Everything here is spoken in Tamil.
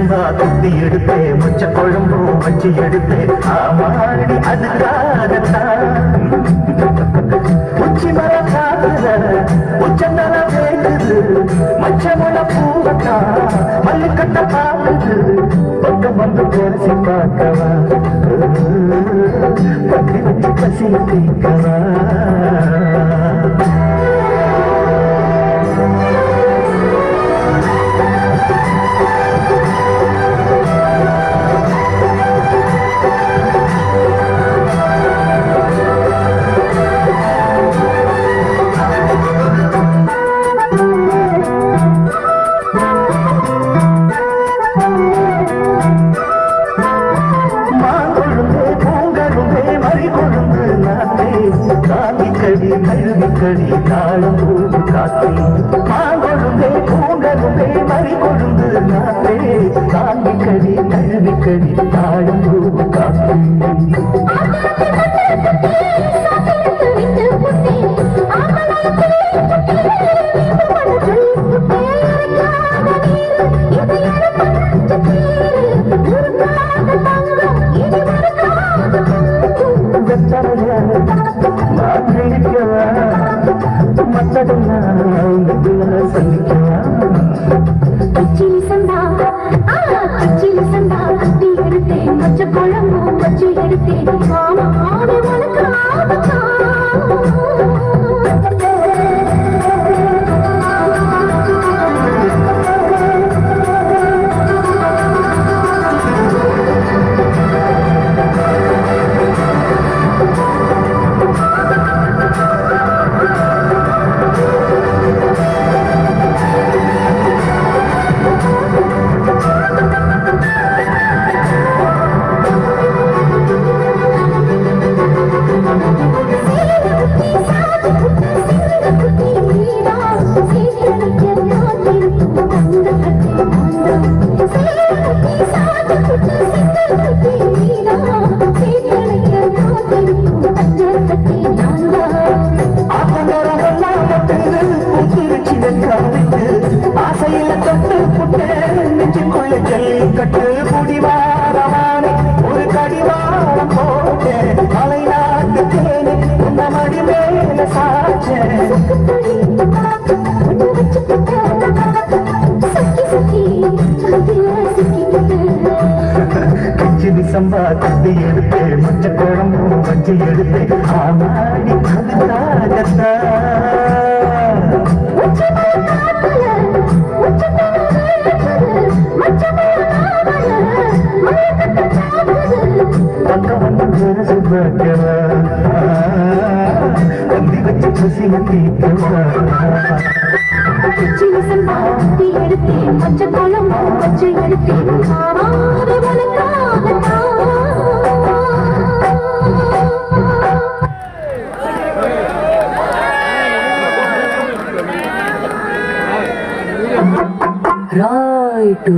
சம்பா கட்டி எடுத்தேன் மொச்ச குழம்பு வச்சு எடுத்தேன் ஆமாடி அதுக்காகத்தான் உச்சி மர காதுல உச்சந்தன வேண்டுது மச்சமுட பூவத்தா மல்லுக்கட்ட பாக்குது பக்கம் வந்து பேசி பார்க்கவா பத்தி வச்சு பசி தீக்கவா கழுவிக்கடி தாளம் பூவு காத்தே மாங்கொழுந்தே பூங்கழுந்தே மறி கொழுந்து நாத்தே தாங்கிக்கடி கழுவிக்கடி தாளம் பூவு காத்தே கிச்சிலி சந்தா கட்டி எடுத்தேன் மச்ச குழம்பு வச்சு எடுத்தேன் மாமா ஆடு உனக்கு ஆசையில தொட்டு புட்டு நெஞ்சுக்குள்ள ஜல்லிக்கட்டு குடிவாரமானே ஒரு கடிவாரம் போட்டேன் மலை நாட்டு தேனி உன்ன மடி மேல சாச்சேன் கிச்சிலி சம்பா கட்டி எடுத்தேன் மொச்ச குழம்பு வச்சு எடுத்தேன் ஆமாடி அதுக்காகத்தான் எடுத்தேன் மச்ச குழம்பு வச்சு எடுத்தேன் right